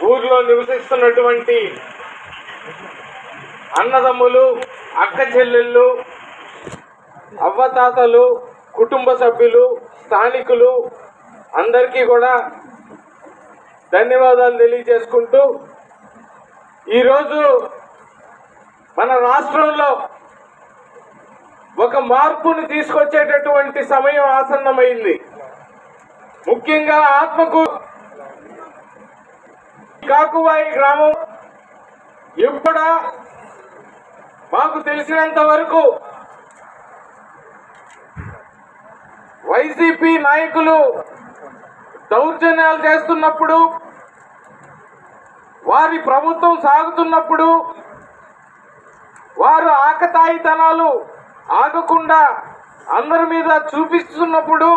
ఊర్లో నివసిస్తున్నటువంటి అన్నదమ్ములు, అక్క చెల్లెళ్ళు, అవ్వతాతలు, కుటుంబ సభ్యులు, స్థానికులు అందరికీ కూడా ధన్యవాదాలు తెలియజేసుకుంటూ, ఈరోజు మన రాష్ట్రంలో ఒక మార్పును తీసుకొచ్చేటటువంటి సమయం ఆసన్నమైంది. ముఖ్యంగా ఆత్మకూరు కాకువాయి గ్రామం ఎప్పుడా మాకు తెలిసినంత వరకు వైసీపీ నాయకులు దౌర్జన్యాలు చేస్తున్నప్పుడు, వారి ప్రభుత్వం సాగుతున్నప్పుడు, వారు ఆకతాయితనాలు ఆగకుండా అందరి మీద చూపిస్తున్నప్పుడు